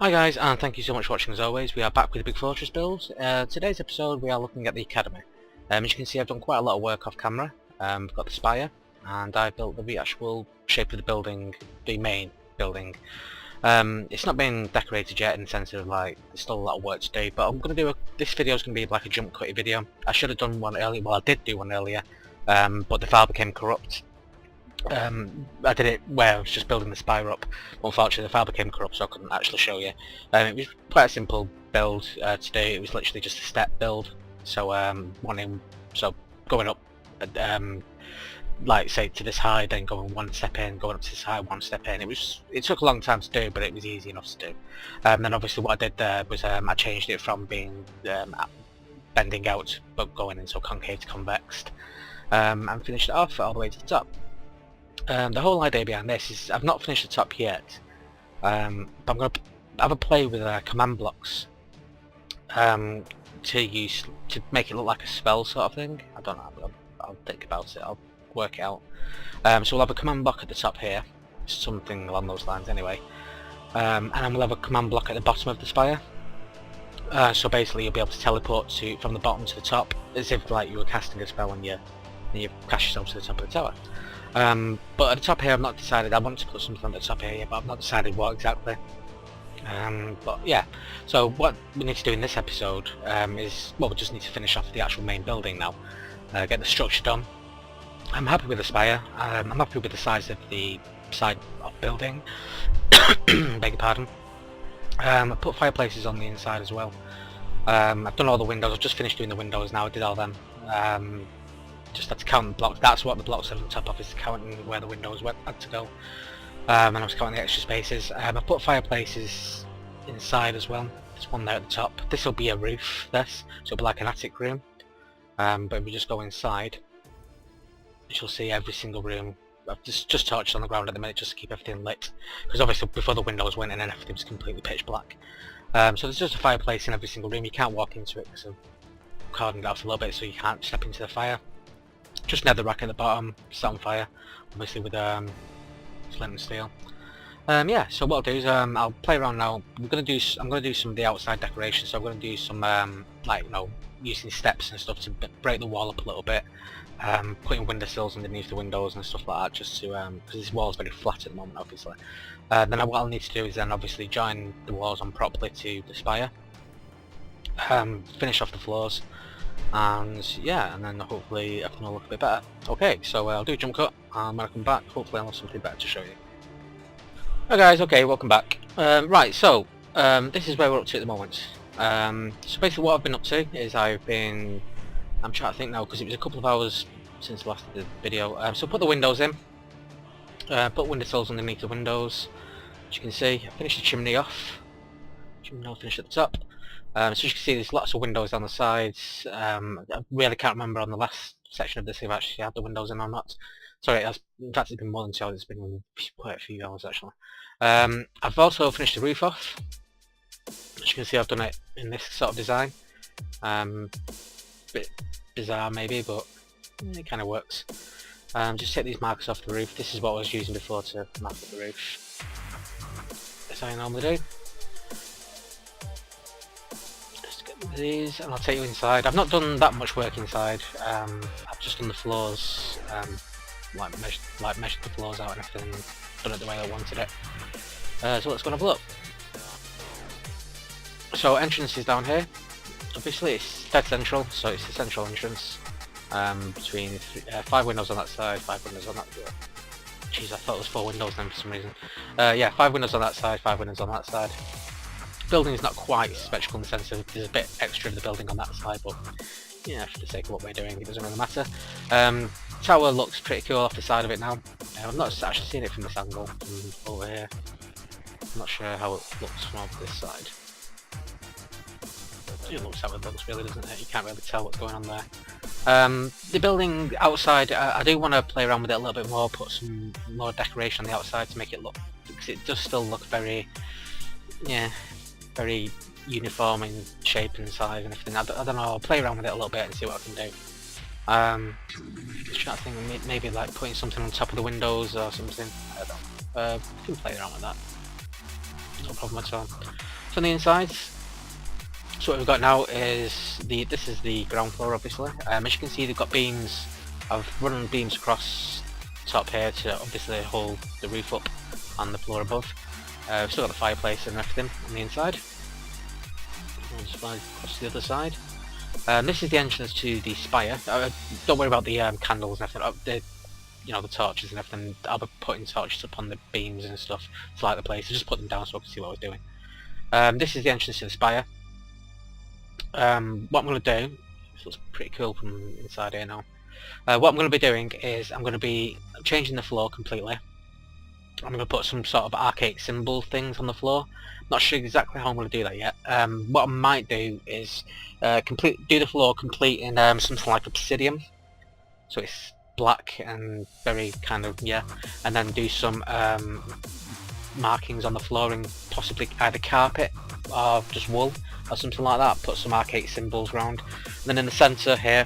Hi guys, and thank you so much for watching as always. We are back with a Big Fortress build. Today's episode we are looking at the Academy. As you can see, I've done quite a lot of work off camera. I've got the spire, and I built the actual shape of the building, the main building. It's not been decorated yet in the sense of like, there's still a lot of work to do, but I'm going to do this video is going to be like a jump cutty video. I should have done one earlier, well I did do one earlier, but the file became corrupt. I did it where I was just building the spire up. Unfortunately the file became corrupt, so I couldn't actually show you. It was quite a simple build to do. It was literally just a step build, so going up like say to this high, then going one step in, going up to this high, one step in. It took a long time to do, but it was easy enough to do. Then obviously what I did there was I changed it from being bending out but going into concave to convexed, and finished it off all the way to the top. The whole idea behind this is I've not finished the top yet, but I'm going to have a play with command blocks to make it look like a spell sort of thing. I don't know, I'll think about it, I'll work it out. So we'll have a command block at the top here, something along those lines anyway, and then we'll have a command block at the bottom of the spire. So basically you'll be able to teleport from the bottom to the top as if like you were casting a spell and you cast yourself to the top of the tower. But at the top here I've not decided. I want to put something on the top here yet, but I've not decided what exactly. But yeah, so what we need to do in this episode is, well, we just need to finish off the actual main building now, get the structure done. I'm happy with the spire, I'm happy with the size of the side of building, beg your pardon. I put fireplaces on the inside as well. I've done all the windows. I've just finished doing the windows now. I did all them. Just had to count the blocks. That's what the blocks are on top of, is counting where the windows had to go. And I was counting the extra spaces. I put fireplaces inside as well. There's one there at the top. This will be a roof, so it'll be like an attic room. But if we just go inside, you'll see every single room. I've just torches on the ground at the minute just to keep everything lit, because obviously before the windows went in and everything was completely pitch black. So there's just a fireplace in every single room. You can't walk into it because I've cordoned it off a little bit, so you can't step into the fire. Just netherrack at the bottom, set on fire, obviously with flint and steel. Yeah, so what I'll do is I'll play around now. I'm gonna do some of the outside decoration. So I'm gonna do some like, you know, using steps and stuff to break the wall up a little bit, putting windowsills underneath the windows and stuff like that, just to because this wall is very flat at the moment, obviously. Then what I'll need to do is then obviously join the walls on properly to the spire, finish off the floors. And yeah, and then hopefully everything will look a bit better. Okay, so I'll do a jump cut, and when I come back hopefully I'll have something better to show you. Hi guys, okay, welcome back. Right, so this is where we're up to at the moment. So basically what I've been up to is I'm trying to think now, because it was a couple of hours since the last of the video. So put the windows in, put windowsills underneath the windows. As you can see, I finished the chimney off. Chimney will finish at the top. So as you can see, there's lots of windows on the sides. I really can't remember on the last section of this if I actually had the windows in or not. Sorry, in fact it's been more than 2 hours, it's been quite a few hours actually. I've also finished the roof off. As you can see, I've done it in this sort of design. Bit bizarre maybe, but it kind of works. Just take these markers off the roof. This is what I was using before to mark up the roof, as I normally do. These, and I'll take you inside. I've not done that much work inside. I've just done the floors, measured the floors out and everything, and done it the way I wanted it. So let's go and have a look. So entrance is down here. Obviously it's dead central, so it's the central entrance. Between 5 windows on that side, 5 windows on that. Jeez, I thought it was 4 windows then for some reason. Yeah, 5 windows on that side, 5 windows on that side. Building is not quite symmetrical in the sense of there's a bit extra of the building on that side, but yeah, for the sake of what we're doing, it doesn't really matter. Tower looks pretty cool off the side of it now. I've not actually seen it from this angle, from over here. I'm not sure how it looks from this side. It looks how it looks, really, doesn't it? You can't really tell what's going on there. The building outside, I do want to play around with it a little bit more, put some more decoration on the outside to make it look, because it does still look very, yeah, very uniform in shape and size and everything. I don't know, I'll play around with it a little bit and see what I can do. Just trying to think, maybe like putting something on top of the windows or something. I don't know. You can play around with that. No problem at all. from the insides. So what we've got now is this is the ground floor, obviously. As you can see, they've got beams. I've run beams across top here to obviously hold the roof up on the floor above. We've still got the fireplace and everything on the inside. I'll just slide across to the other side. This is the entrance to the spire. Don't worry about the candles and everything. The torches and everything. I'll be putting torches up on the beams and stuff to light the place. So just put them down so I can see what I was doing. This is the entrance to the spire. What I'm going to do, this looks pretty cool from inside here now. What I'm going to be doing is I'm going to be changing the floor completely. I'm going to put some sort of archaic symbol things on the floor. Not sure exactly how I'm going to do that yet. What I might do is do the floor complete in something like obsidian, so it's black and very kind of, yeah, and then do some markings on the floor in possibly either carpet or just wool or something like that. Put some archaic symbols around, and then in the centre here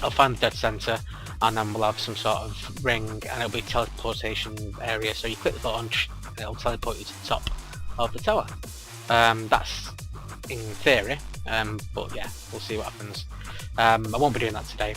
I'll find the dead centre, and then we'll have some sort of ring, and it'll be teleportation area, so you click the button and it'll teleport you to the top of the tower. That's in theory, but yeah, we'll see what happens. I won't be doing that today.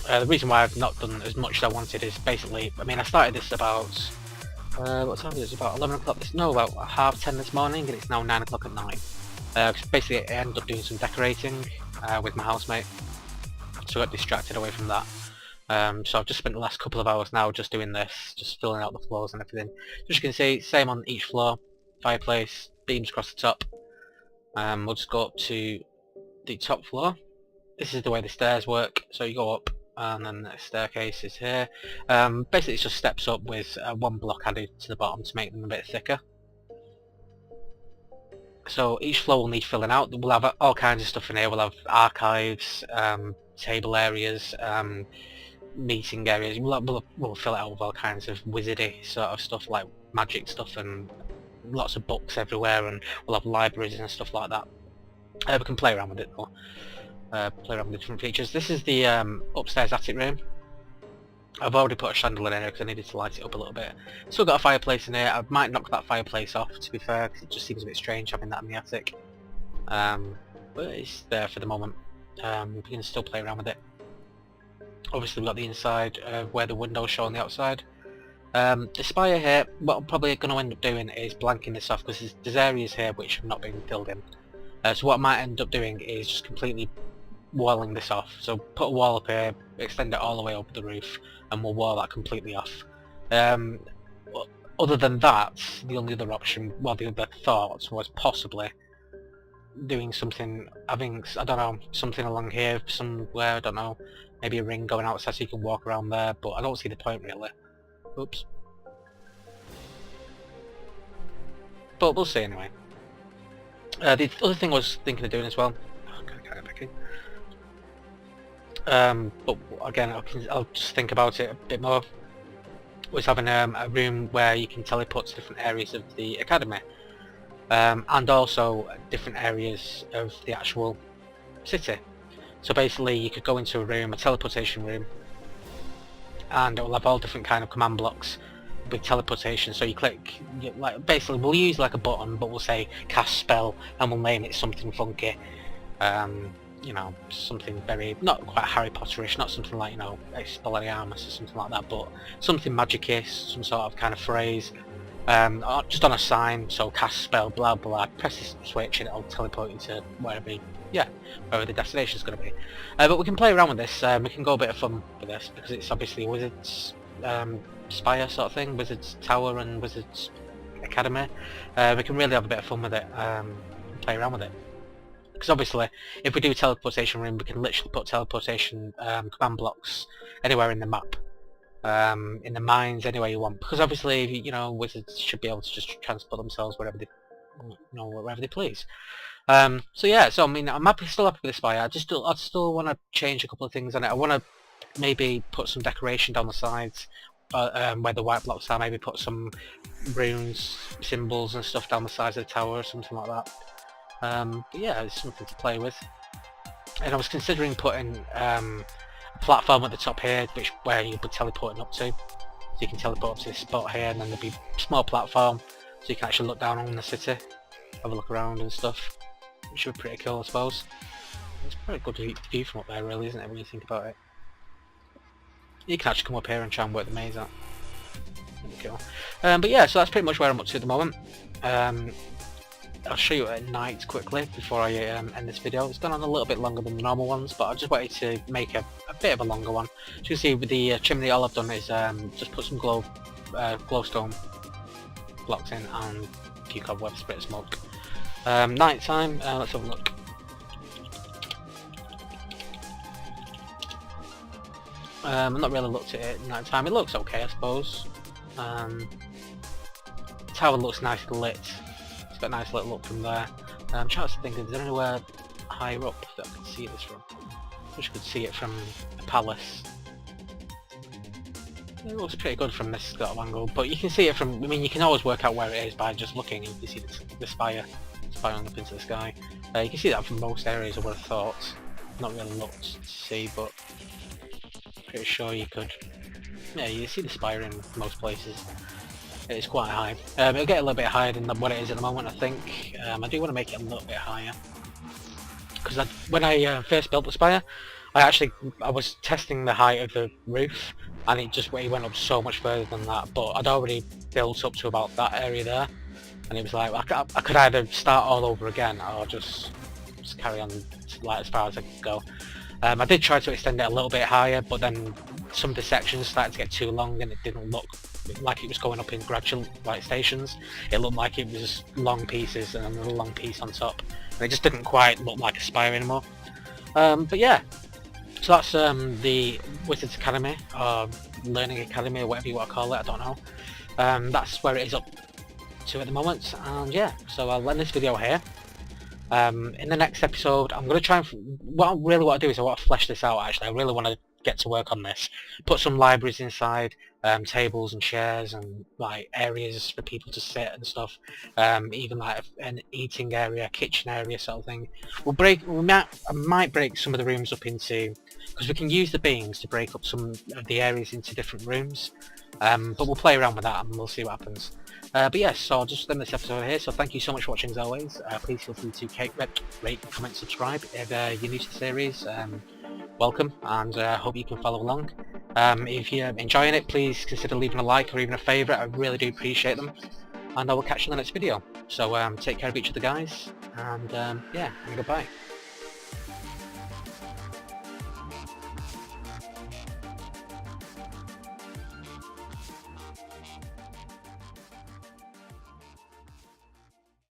The reason why I've not done as much as I wanted is basically, I mean, I started this about, what time is it? About 11 o'clock, about 10:30 this morning, and it's now 9 o'clock at night. Basically I ended up doing some decorating with my housemate, so I got distracted away from that. So I've just spent the last couple of hours now just doing this, just filling out the floors and everything. As you can see, same on each floor, fireplace, beams across the top. We'll just go up to the top floor. This is the way the stairs work, so you go up and then the staircase is here. Basically it's just steps up with one block added to the bottom to make them a bit thicker. So each floor will need filling out. We'll have all kinds of stuff in here. We'll have archives, table areas, meeting areas. We'll fill it out with all kinds of wizardy sort of stuff, like magic stuff, and lots of books everywhere, and we'll have libraries and stuff like that. We can play around with it though. Play around with the different features. This is the upstairs attic room. I've already put a chandelier in here because I needed to light it up a little bit. Still got a fireplace in here. I might knock that fireplace off, to be fair, because it just seems a bit strange having that in the attic. But it's there for the moment. We can still play around with it. Obviously we've got the inside where the windows show on the outside. The spire here, what I'm probably going to end up doing is blanking this off, because there's areas here which have not been filled in. So what I might end up doing is just completely walling this off. So put a wall up here, extend it all the way up the roof, and we'll wall that completely off. Other than that, the only other option, well, the other thought was possibly doing something, having, I don't know, something along here somewhere, I don't know, maybe a ring going outside so you can walk around there, but I don't see the point really. Oops. But we'll see anyway. The other thing I was thinking of doing as well, but again I'll just think about it a bit more, was having a room where you can teleport to different areas of the academy, and also different areas of the actual city. So basically you could go into a room, a teleportation room, and it will have all different kind of command blocks with teleportation. So you click, like, basically we'll use like a button, but we'll say cast spell, and we'll name it something funky, you know, something very, not quite Harry Potterish, not something like, you know, Expelliarmus or something like that, but something magic-ish, some sort of kind of phrase, just on a sign. So cast spell, blah blah, press this switch and it'll teleport you to wherever, wherever the destination is going to be. But we can play around with this. We can go a bit of fun with this, because it's obviously a wizard's spire sort of thing, wizard's tower and wizard's academy. We can really have a bit of fun with it, and play around with it. Because obviously, if we do a teleportation room, we can literally put teleportation command blocks anywhere in the map, in the mines, anywhere you want. Because obviously, you know, wizards should be able to just transport themselves wherever they, wherever they please. So yeah, so I mean, I'm still happy with the spire. I'd still want to change a couple of things on it. I want to maybe put some decoration down the sides, where the white blocks are. Maybe put some runes, symbols, and stuff down the sides of the tower, or something like that. But yeah, it's something to play with. And I was considering putting a platform at the top here, where you'll be teleporting up to. So you can teleport up to this spot here, and then there'll be a small platform, so you can actually look down on the city have a look around and stuff, which should be pretty cool, I suppose. It's pretty good view from up there, really, isn't it, when you think about it? You can actually come up here and try and work the maze out. Cool. But yeah, so that's pretty much where I'm up to at the moment. I'll show you at night quickly before I end this video. It's gone on a little bit longer than the normal ones, but I just wanted to make a bit of a longer one. As you can see with the chimney, all I've done is just put some glowstone blocks in and a few cobwebs, a bit of smoke. Night time, let's have a look. I've not really looked at it at night time. It looks okay, I suppose. The tower looks nicely lit. It's got a nice little look from there. I'm trying to think, is there anywhere higher up that I can see this from? I wish I could see it from the palace. It looks pretty good from this sort of angle, but you can see it from, I mean, you can always work out where it is by just looking, and you can see the spire spiraling up into the sky. You can see that from most areas, I would have thought. Not really looked to see, but pretty sure you could. Yeah, you see the spire in most places. It's quite high. It'll get a little bit higher than what it is at the moment, I think. I do want to make it a little bit higher. Because when I first built the spire, I was testing the height of the roof, and it went up so much further than that, but I'd already built up to about that area there, and it was like, I could either start all over again, or just carry on like as far as I could go. I did try to extend it a little bit higher, but then some of the sections started to get too long and it didn't look like it was going up in gradual stations. It looked like it was long pieces and another long piece on top, and it just didn't quite look like a spire anymore. But yeah, so that's the Wizards Academy, or Learning Academy, or whatever you want to call it, I don't know. That's where it is up to at the moment, and yeah, so I'll end this video here. In the next episode, I'm going to try and... What I really want to do is I want to flesh this out, actually. I really want to get to work on this. Put some libraries inside, tables and chairs and like areas for people to sit and stuff. Even like an eating area, kitchen area sort of thing. I might break some of the rooms up into... Because we can use the beams to break up some of the areas into different rooms. But we'll play around with that and we'll see what happens. But yes, so I'll just end this episode here, so thank you so much for watching as always. Please feel free to rate, comment, subscribe if you're new to the series. Welcome, and hope you can follow along. If you're enjoying it, please consider leaving a like or even a favourite. I really do appreciate them, and I will catch you in the next video. So take care of each other, guys, and yeah, and goodbye.